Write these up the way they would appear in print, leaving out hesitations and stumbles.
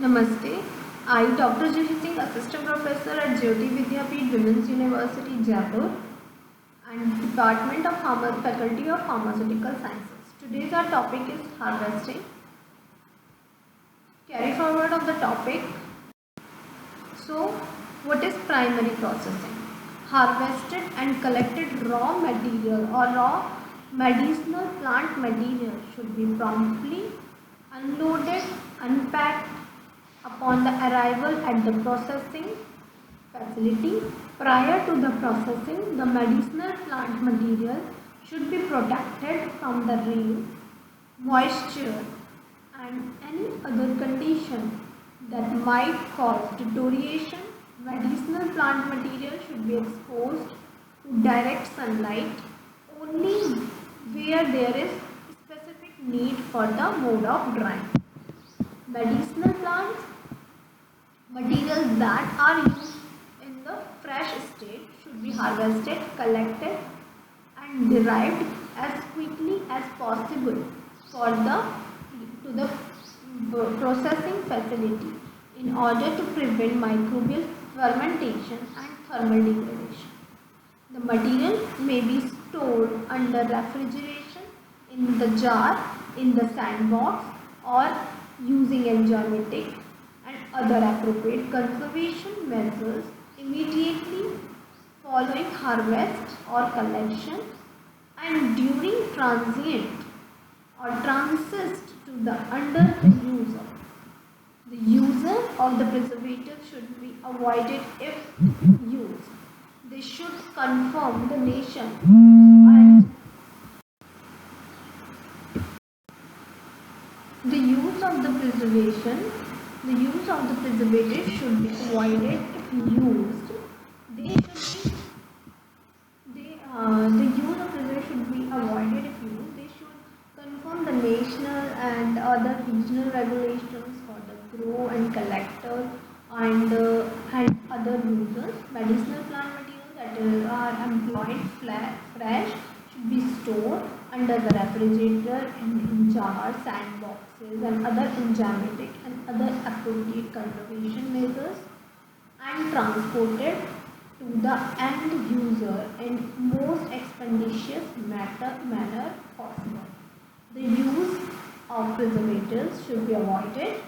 Namaste. I, Dr. Jishi Singh, Assistant Professor at Jyoti Vidyapeeth Women's University, Jaipur, and Department of Faculty of Pharmaceutical Sciences. Today's our topic is harvesting. Carry forward of the topic. So, what is primary processing? Harvested and collected raw material or raw medicinal plant material should be promptly unloaded, unpacked upon the arrival at the processing facility. Prior to the processing, the medicinal plant material should be protected from the rain, moisture, and any other condition that might cause deterioration. Medicinal plant material should be exposed to direct sunlight only where there is specific need for the mode of drying. Medicinal plants materials that are used in the fresh state should be harvested, collected, and derived as quickly as possible for the processing facility in order to prevent microbial fermentation and thermal degradation. The material may be stored under refrigeration, in the jar, in the sandbox, or using enzymatic and other appropriate conservation measures immediately following harvest or collection and during transient or transit to the under the user. The user of the preservative should be avoided if used. They should confirm the nation and the use of the preservation. The use of the preservative should be avoided if used. The use of preservative should be avoided if used. They should confirm the national and other regional regulations for the grow and collector and other users. Medicinal plant materials that are employed fresh should be stored under the refrigerator in jars, sandboxes, and other enzymatic and other appropriate conservation measures, and transported to the end user in most expeditious manner possible. The use of preservatives should be avoided.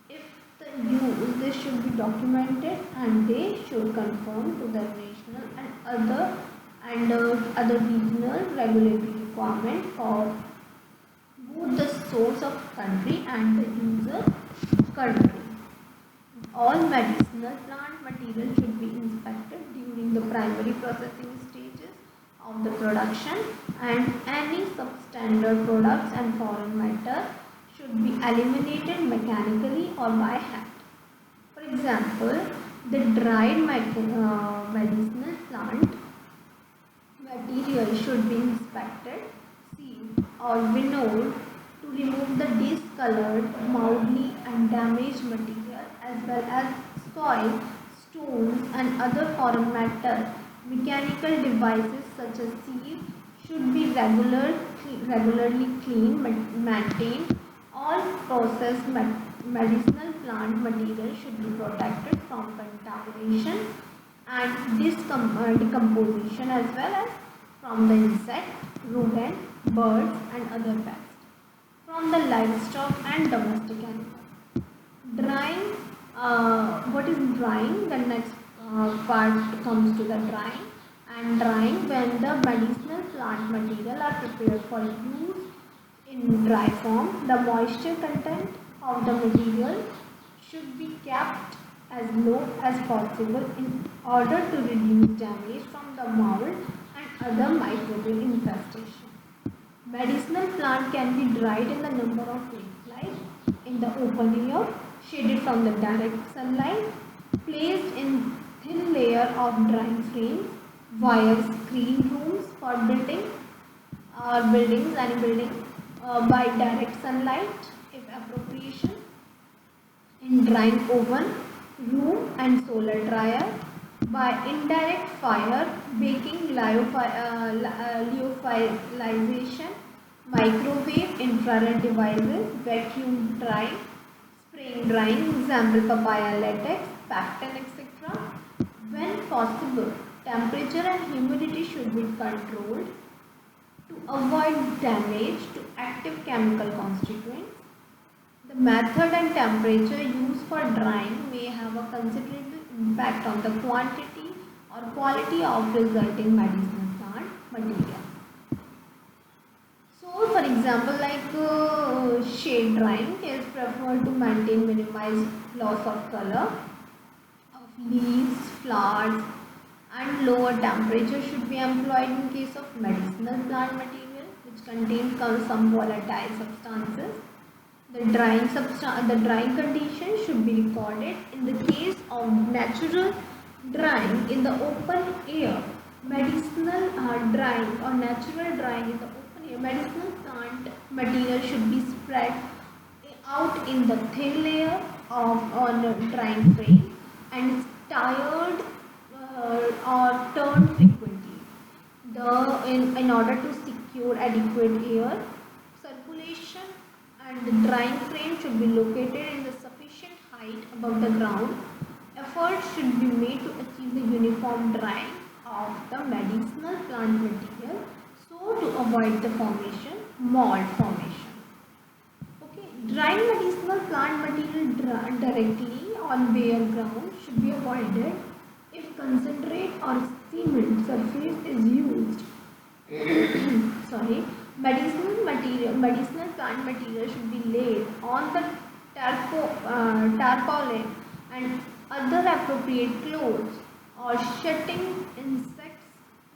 If the use, this should be documented and they should conform to the national and other regional regulatory requirement for both the source of country and the user country. All medicinal plant material should be inspected during the primary processing stages of the production, and any substandard products and foreign matter should be eliminated mechanically or by hand. For example, the dried medicinal plant material should be inspected, sealed, or winnowed to remove the discolored, mouldy, and damaged material as well as soil, stones, and other foreign matter. Mechanical devices such as sieve should be regularly cleaned, maintained. All processed medicinal plant material should be protected from contamination and decomposition as well as from the insect, rodent, birds, and other pests, from the livestock and domestic animals. Drying. What is drying? The next part comes to the drying. And drying, when the medicinal plant material are prepared for use in dry form, the moisture content of the material should be kept as low as possible in order to reduce damage from the mold and other microbial infestation. Medicinal plant can be dried in the number of ways, like in the open air, shaded from the direct sunlight, placed in thin layer of drying frames, via screen rooms for building or buildings and building by direct sunlight if appropriation, in drying oven, room and solar dryer, by indirect fire, baking, lyophilization, microwave, infrared devices, vacuum drying, Frame drying, example papaya latex, pectin, etc. When possible, temperature and humidity should be controlled to avoid damage to active chemical constituents. The method and temperature used for drying may have a considerable impact on the quantity or quality of resulting medicinal plant material. So, for example, shade drying is preferred to maintain minimized loss of color of leaves, flowers, and lower temperature should be employed in case of medicinal plant material which contains some volatile substances. The drying condition should be recorded in the case of natural drying in the open air. Medicinal drying or natural drying in the open air, medicinal plant material should be spread out in the thin layer of on a drying frame and tired or turned frequently. In order to secure adequate air circulation, and the drying frame should be located in the sufficient height above the ground. Efforts should be made to achieve the uniform drying of the medicinal plant material so to avoid the mold formation. Okay, drying medicinal plant material directly on bare ground should be avoided if concentrate or cement surface is used. Sorry, medicinal plant material should be laid on the tarpaulin and other appropriate clothes or shutting insects,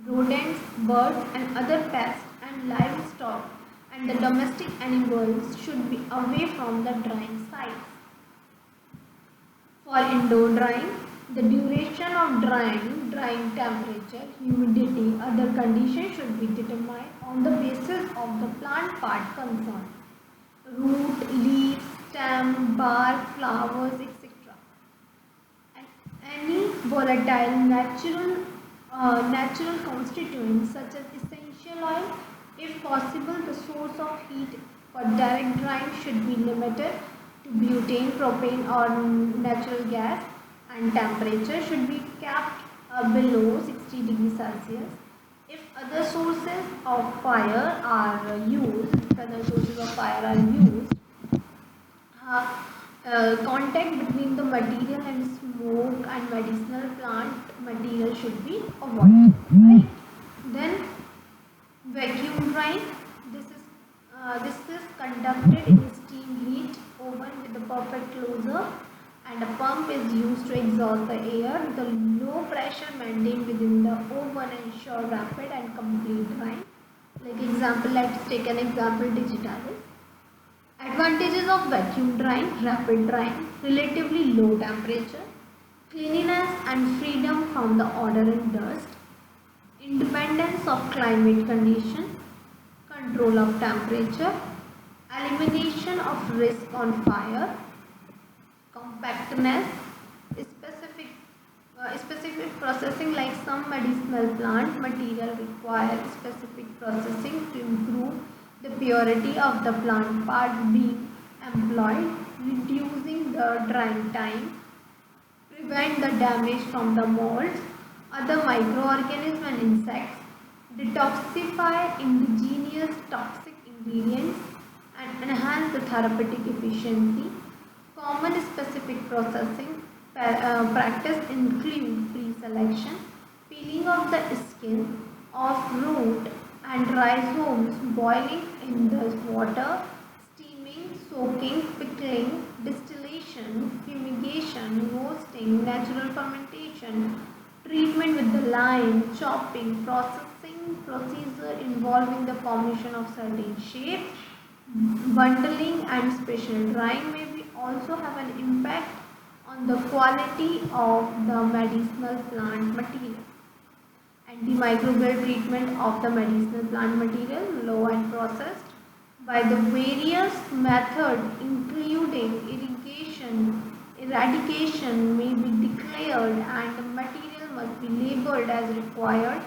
rodents, birds and other pests and livestock and the domestic animals should be away from the drying sites. For indoor drying, the duration of drying temperature, humidity, other conditions should be determined on the basis of the plant part concerned. Root, leaves, stem, bark, flowers, etc. And any volatile natural constituents such as essential oil, if possible, the source of heat for direct drying should be limited to butane, propane or natural gas, and temperature should be kept below 60 degrees Celsius. If other sources of fire are used, contact between the material and smoke and medicinal plant material should be avoided. Right? Then vacuum drying. This is conducted in a steam heat oven with a perfect closure, and a pump is used to exhaust the air. The low pressure maintained within the oven ensure rapid and complete drying. Like example, let's take an example, digitalis. Advantages of vacuum drying: rapid drying, relatively low temperature, cleanliness and freedom from the odor and dust, independence of climate condition, control of temperature, elimination of risk on fire, compactness, specific processing, like some medicinal plant material require specific processing to improve the purity of the plant part being employed, reducing the drying time, prevent the damage from the molds, other microorganisms and insects, detoxify indigenous toxic ingredients and enhance the therapeutic efficiency. Common specific processing practice include pre-selection, peeling of the skin of root and rhizomes, boiling in the water, steaming, soaking, pickling, distillation, fumigation, roasting, natural fermentation, treatment with the lime, chopping, processing procedure involving the formation of certain shapes, bundling and special drying may be also have an impact on the quality of the medicinal plant material. Antimicrobial treatment of the medicinal plant material, low and processed by the various methods including eradication may be declared and the material must be labeled as required.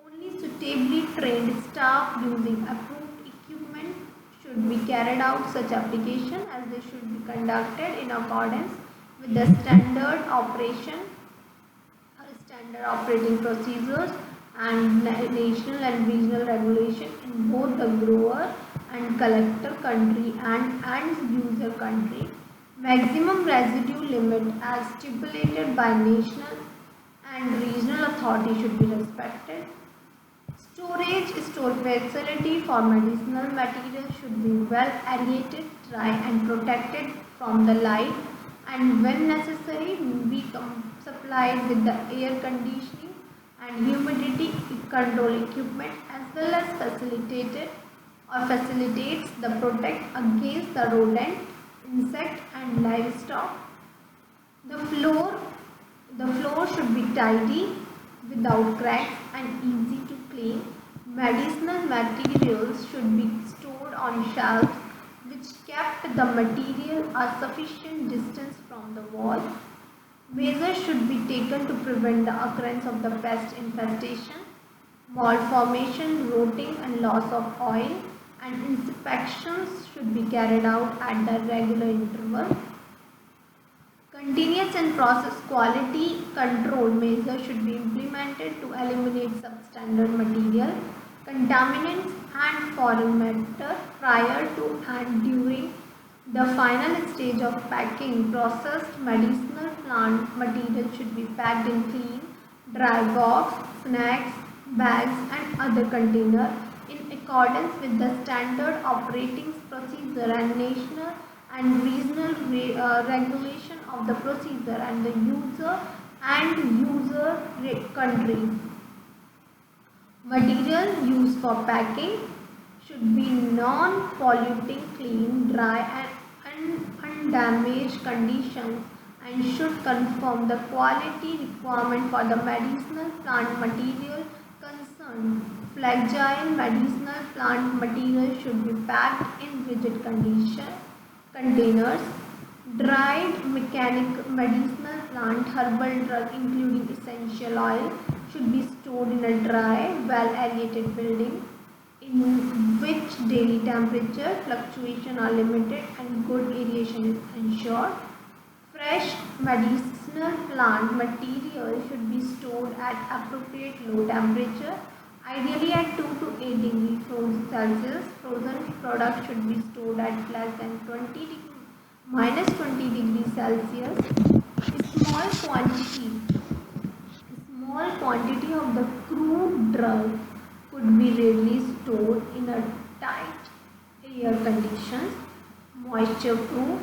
Only suitably trained staff using approved equipment should should be carried out such application as they should be conducted in accordance with the standard operating procedures and national and regional regulation in both the grower and collector country and user country. Maximum residue limit as stipulated by national and regional authority should be respected. Storage facility for medicinal material should be well aerated, dry and protected from the light, and when necessary be supplied with the air conditioning and humidity control equipment, as well as facilitates the protect against the rodent, insect and livestock. The floor should be tidy without cracks and easy to clean. Medicinal materials should be stored on shelves which kept the material a sufficient distance from the wall. Measures should be taken to prevent the occurrence of the pest infestation, mold formation, rotting and loss of oil, and inspections should be carried out at the regular interval. Continuous and process quality control measures should be implemented to eliminate substandard material, contaminants and foreign matter prior to and during the final stage of packing. Processed medicinal plant material should be packed in clean, dry box, snacks, bags and other container in accordance with the standard operating procedure and national and regional regulation of the procedure and the user countries. Material used for packing should be non-polluting, clean, dry and undamaged conditions and should conform the quality requirement for the medicinal plant material concerned. Fragile medicinal plant material should be packed in rigid containers. Dried medicinal plant herbal drug including essential oil should be stored in a dry, well aerated building in which daily temperature fluctuation are limited and good aeration is ensured. Fresh medicinal plant material should be stored at appropriate low temperature, ideally at 2 to 8 degrees Celsius. Frozen products should be stored at less than -20 degrees Celsius. Small quantity of the crude drug could be readily stored in a tight air conditions, moisture proof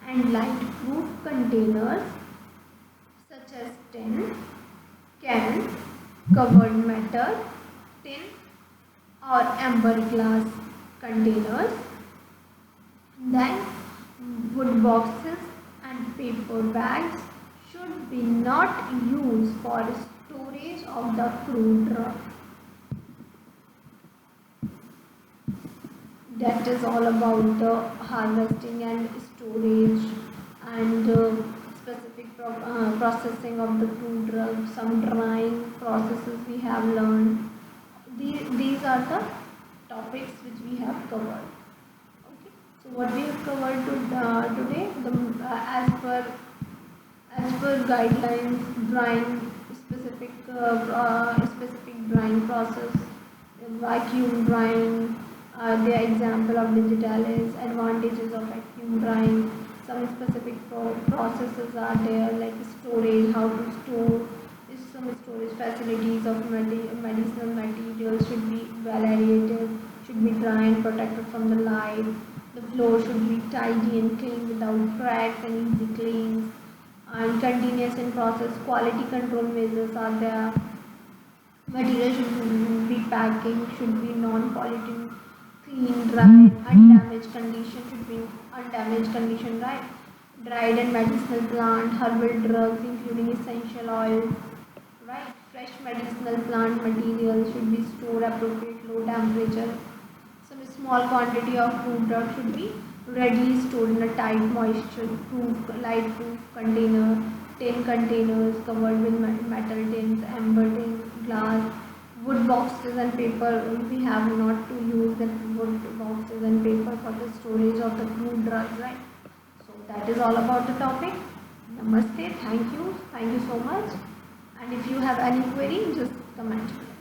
and light proof containers such as tin, can, covered metal, tin or amber glass containers. Then wood boxes and paper bags should be not used for storage of the crude drug. That is all about the harvesting and storage and specific processing of the crude drug. Some drying processes we have learned. These are the topics which we have covered. Okay. So what we have covered today, as per guidelines, drying specific drying process, vacuum drying. The example of digitalis, advantages of vacuum drying, some specific processes are there like storage, how to store, some storage facilities of medicinal materials should be well aerated, should be dry and protected from the light, the floor should be tidy and clean without cracks and easy cleans, and continuous and process quality control measures are there. Material should be packing, should be non-polluting, clean, dry, undamaged condition should be undamaged condition, right? Dried and medicinal plant, herbal drugs including essential oils, right? Fresh medicinal plant material should be stored appropriate low temperature. Some small quantity of food drug should be readily stored in a tight moisture proof, light proof container. Tin containers covered with metal tins, amber tin, glass, wood boxes and paper. We have not to use the wood boxes and paper for the storage of the crude drugs, right? So that is all about the topic. Namaste. Thank you so much. And if you have any query, just comment below.